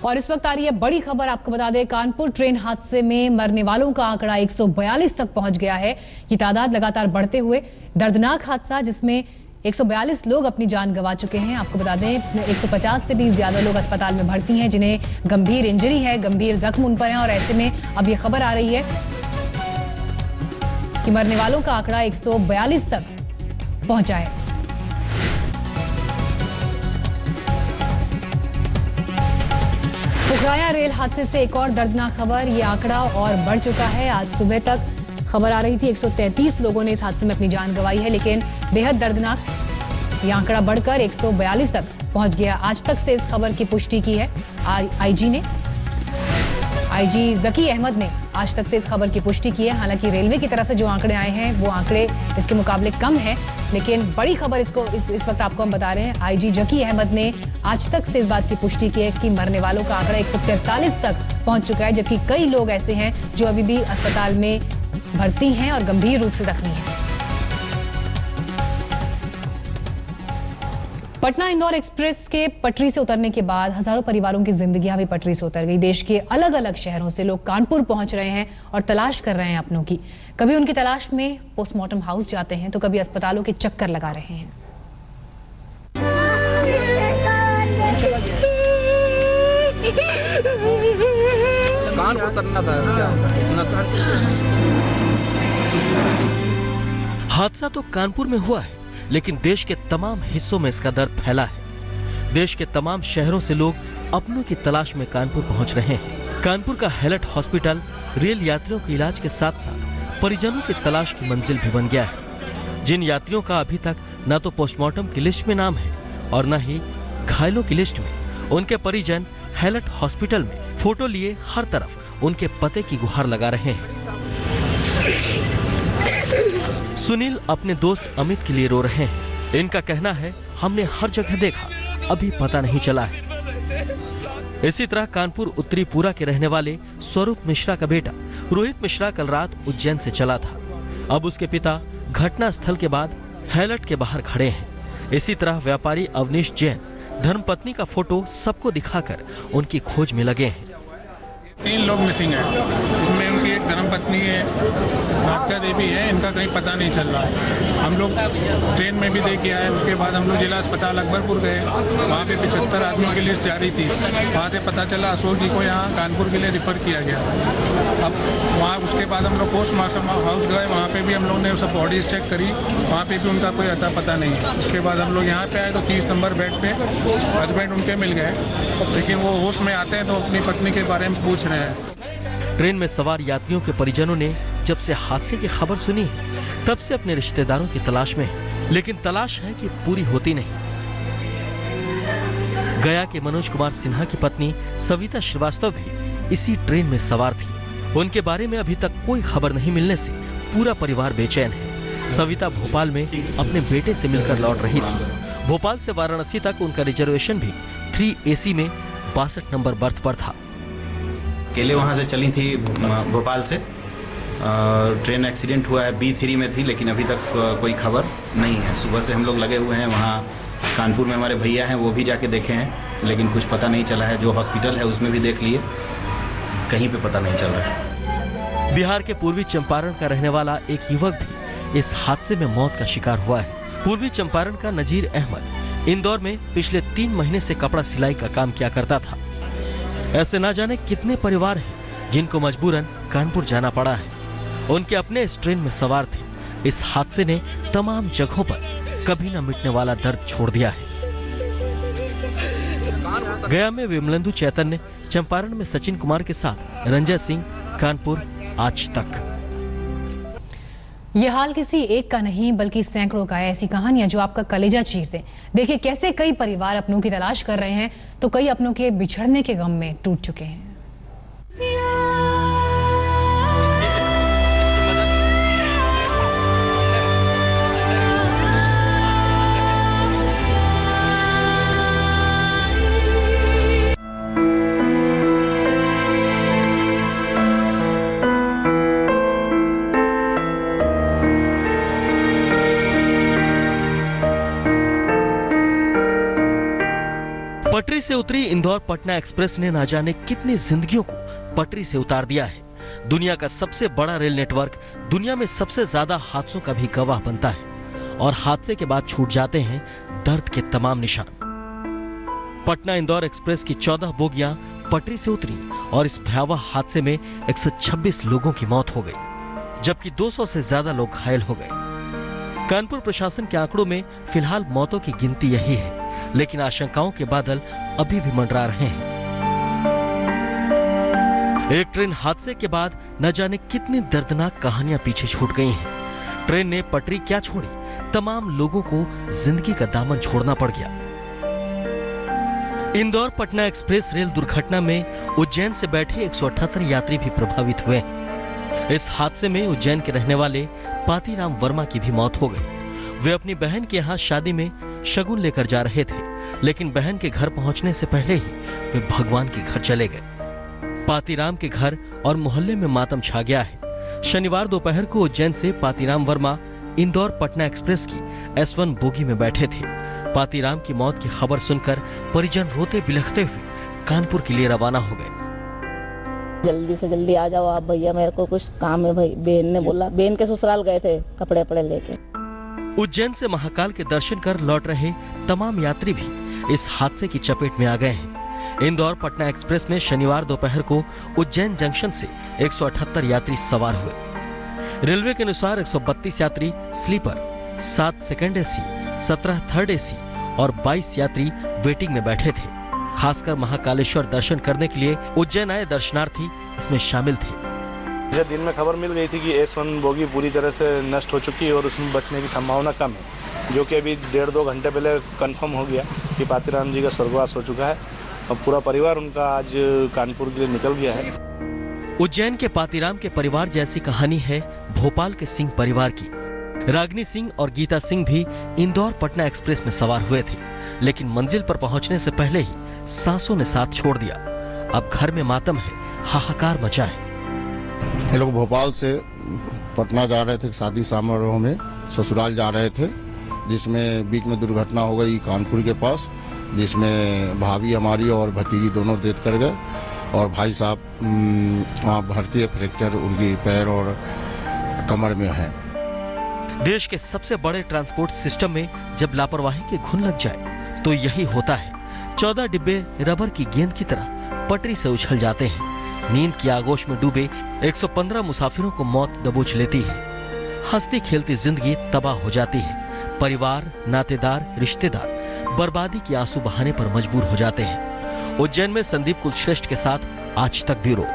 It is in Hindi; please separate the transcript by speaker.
Speaker 1: और इस वक्त आ रही है बड़ी खबर। आपको बता दें, कानपुर ट्रेन हादसे में मरने वालों का आंकड़ा 142 तक पहुंच गया है। ये तादाद लगातार बढ़ते हुए दर्दनाक हादसा जिसमें 142 लोग अपनी जान गंवा चुके हैं। आपको बता दें 150 से भी ज्यादा लोग अस्पताल में भर्ती हैं जिन्हें गंभीर इंजरी है, गंभीर जख्म उन पर हैं। और ऐसे में अब ये खबर आ रही है कि मरने वालों का आंकड़ा 142 तक पहुंचा है। फुकराया रेल हादसे से एक और दर्दनाक खबर। ये आंकड़ा और बढ़ चुका है। आज सुबह तक खबर आ रही थी 133 लोगों ने इस हादसे में अपनी जान गंवाई है, लेकिन बेहद दर्दनाक ये आंकड़ा बढ़कर 142 तक पहुंच गया। आज तक से इस खबर की पुष्टि की है आईजी जकी अहमद ने आज तक से इस खबर की पुष्टि की है। हालांकि रेलवे की तरफ से जो आंकड़े आए हैं वो आंकड़े इसके मुकाबले कम हैं, लेकिन बड़ी खबर इस वक्त आपको हम बता रहे हैं। आईजी जकी अहमद ने आज तक से इस बात की पुष्टि की है कि मरने वालों का आंकड़ा 143 तक पहुंच चुका है, जबकि कई लोग ऐसे हैं जो अभी भी अस्पताल में भर्ती हैं और गंभीर रूप से जख्मी हैं। पटना इंदौर एक्सप्रेस के पटरी से उतरने के बाद हजारों परिवारों की जिंदगियां भी पटरी से उतर गई। देश के अलग अलग शहरों से लोग कानपुर पहुंच रहे हैं और तलाश कर रहे हैं अपनों की। कभी उनकी तलाश में पोस्टमार्टम हाउस जाते हैं तो कभी अस्पतालों के चक्कर लगा रहे हैं।
Speaker 2: कानपुर उतरना था
Speaker 3: हादसा तो कानपुर में हुआ है, लेकिन देश के तमाम हिस्सों में इसका दर्द फैला है। देश के तमाम शहरों से लोग अपनों की तलाश में कानपुर पहुंच रहे हैं। कानपुर का हैलट हॉस्पिटल रेल यात्रियों के इलाज के साथ साथ परिजनों की तलाश की मंजिल भी बन गया है। जिन यात्रियों का अभी तक न तो पोस्टमार्टम की लिस्ट में नाम है और न ही घायलों की लिस्ट में, उनके परिजन हैलट हॉस्पिटल में फोटो लिए हर तरफ उनके पते की गुहार लगा रहे हैं। सुनील अपने दोस्त अमित के लिए रो रहे हैं। इनका कहना है, हमने हर जगह देखा, अभी पता नहीं चला है। इसी तरह कानपुर उत्तरी पुरा के रहने वाले स्वरूप मिश्रा का बेटा रोहित मिश्रा कल रात उज्जैन से चला था। अब उसके पिता घटना स्थल के बाद हैलट के बाहर खड़े हैं। इसी तरह व्यापारी अवनीश जैन धर्मपत्नी का फोटो सबको दिखाकर उनकी खोज में लगे हैं।
Speaker 4: 3 लोग मिसिंग हैं। इसमें उनकी एक धर्मपत्नी है, राधिका देवी है, इनका कहीं पता नहीं चल रहा है। हम लोग ट्रेन में भी देख के आए। उसके बाद हम लोग जिला अस्पताल अकबरपुर गए, वहाँ पे 75 आदमियों की लिस्ट जारी थी। वहाँ से पता चला अशोक जी को यहाँ कानपुर के लिए रिफ़र किया गया। अब वहाँ उसके बाद हम लोग पोस्टमार्टम हाउस गए, वहाँ पे भी हम लोग ने सब बॉडीज चेक करी, वहाँ पे भी उनका कोई अता पता नहीं है। उसके बाद हम लोग यहाँ पे आए तो 30 नंबर बेड पे हस्बैंड उनके मिल गए, लेकिन वो होश में आते हैं तो अपनी पत्नी के बारे में पूछ रहे हैं।
Speaker 3: ट्रेन में सवार यात्रियों के परिजनों ने जब से हादसे की खबर सुनी तब से अपने रिश्तेदारों की तलाश में है, लेकिन तलाश है कि पूरी होती नहीं। गया के मनोज कुमार सिन्हा की पत्नी सविता श्रीवास्तव भी इसी ट्रेन में सवार थी। उनके बारे में अभी तक कोई खबर नहीं मिलने से पूरा परिवार बेचैन है। सविता भोपाल में अपने बेटे से मिलकर लौट रही थी। भोपाल से वाराणसी तक उनका रिजर्वेशन भी 3AC में 62 नंबर बर्थ पर था।
Speaker 5: अकेले वहाँ से चली थी भोपाल से। ट्रेन एक्सीडेंट हुआ है B3 में थी, लेकिन अभी तक कोई खबर नहीं है। सुबह से हम लोग लगे हुए हैं वहाँ। कानपुर में हमारे भैया हैं, वो भी जाके देखे हैं, लेकिन कुछ पता नहीं चला है। जो हॉस्पिटल है उसमें भी देख लिए, कहीं पे पता नहीं चल रहा है।
Speaker 3: बिहार के पूर्वी चंपारण का रहने वाला एक युवक भी इस हादसे में मौत का शिकार हुआ है। पूर्वी चंपारण का नजीर अहमद इंदौर में पिछले 3 महीने से कपड़ा सिलाई का काम किया करता था। ऐसे ना जाने कितने परिवार हैं जिनको मजबूरन कानपुर जाना पड़ा है। उनके अपने इस ट्रेन में सवार थे। इस हादसे ने तमाम जगहों पर कभी न मिटने वाला दर्द छोड़ दिया है। गया में विमलेंदु चैतन्य, चंपारण में सचिन कुमार के साथ रंजय सिंह, कानपुर आज तक।
Speaker 1: ये हाल किसी एक का नहीं बल्कि सैकड़ों का है। ऐसी कहानियां जो आपका कलेजा चीर दें। देखिए कैसे कई परिवार अपनों की तलाश कर रहे हैं तो कई अपनों के बिछड़ने के गम में टूट चुके हैं।
Speaker 3: पटरी पटरी से उतरी इंदौर पटना एक्सप्रेस ने ना जाने कितनी जिंदगियों को पटरी से उतार दिया है। दुनिया का सबसे बड़ा रेल नेटवर्क दुनिया में सबसे ज्यादा हादसों का भी गवाह बनता है और हादसे के बाद छूट जाते हैं दर्द के तमाम निशान। पटना इंदौर एक्सप्रेस की 14 बोगियां पटरी से उतरी और इस भयावह हादसे में 126 लोगों की मौत हो गई, जबकि 200 से ज्यादा लोग घायल हो गए। कानपुर प्रशासन के आंकड़ों में फिलहाल मौतों की गिनती यही है, लेकिन आशंकाओं के बादल अभी भी मंडरा रहे हैं। एक ट्रेन हादसे के बाद न जाने कितनी दर्दनाक कहानियां पीछे छूट गई हैं। ट्रेन ने पटरी क्या छोड़ी, तमाम लोगों को जिंदगी का दामन छोड़ना पड़ गया। इंदौर पटना एक्सप्रेस रेल दुर्घटना में उज्जैन से बैठे 178 यात्री भी प्रभावित हुए। इस हादसे में उज्जैन के रहने वाले पातीराम वर्मा की भी मौत हो गई। वे अपनी बहन के यहाँ शादी में शगुन लेकर जा रहे थे, लेकिन बहन के घर पहुंचने से पहले ही वे भगवान के घर चले गए। पातीराम के घर और मोहल्ले में मातम छा गया है। शनिवार दोपहर को उज्जैन से पातीराम वर्मा इंदौर पटना एक्सप्रेस की S1 बोगी में बैठे थे। पातीराम की मौत की खबर सुनकर परिजन रोते बिलखते हुए कानपुर के लिए रवाना हो गए।
Speaker 6: जल्दी से जल्दी आ जाओ आप भैया, मेरे को कुछ काम है भाई। बहन ने बोला, बहन के ससुराल गए थे कपड़े वपड़े लेके।
Speaker 3: उज्जैन से महाकाल के दर्शन कर लौट रहे तमाम यात्री भी इस हादसे की चपेट में आ गए हैं। इंदौर पटना एक्सप्रेस में शनिवार दोपहर को उज्जैन जंक्शन से 178 यात्री सवार हुए। रेलवे के अनुसार 132 यात्री sleeper, 7 second AC, 17 third AC और 22 यात्री वेटिंग में बैठे थे। खासकर महाकालेश्वर दर्शन करने के लिए उज्जैन आए दर्शनार्थी इसमें शामिल थे।
Speaker 2: मुझे दिन में खबर मिल गई थी कि S1 बोगी पूरी तरह से नष्ट हो चुकी है और उसमें बचने की संभावना कम है, जो कि अभी 1.5-2 घंटे पहले कंफर्म हो गया कि पातीराम जी का स्वर्गवास हो चुका है और पूरा परिवार उनका आज कानपुर के लिए निकल गया है।
Speaker 3: उज्जैन के पातीराम के परिवार जैसी कहानी है भोपाल के सिंह परिवार की। रागिनी सिंह और गीता सिंह भी इंदौर पटना एक्सप्रेस में सवार हुए थे, लेकिन मंजिल पर पहुंचने से पहले ही सांसों ने साथ छोड़ दिया। अब घर में मातम है, हाहाकार मचा है।
Speaker 7: ये लोग भोपाल से पटना जा रहे थे, शादी समारोह में ससुराल जा रहे थे, जिसमें बीच में दुर्घटना हो गई कानपुर के पास, जिसमें भाभी हमारी और भतीजी दोनों डेथ कर गए और भाई साहब वहाँ भर्ती है, फ्रैक्चर उनकी पैर और कमर में है।
Speaker 3: देश के सबसे बड़े ट्रांसपोर्ट सिस्टम में जब लापरवाही के घुन लग जाए तो यही होता है। 14 डिब्बे रबर की गेंद की तरह पटरी से उछल जाते हैं। नींद की आगोश में डूबे 115 मुसाफिरों को मौत दबोच लेती है। हंसती खेलती जिंदगी तबाह हो जाती है। परिवार, नातेदार, रिश्तेदार बर्बादी के आंसू बहाने पर मजबूर हो जाते हैं। उज्जैन में संदीप कुलश्रेष्ठ के साथ आज तक ब्यूरो।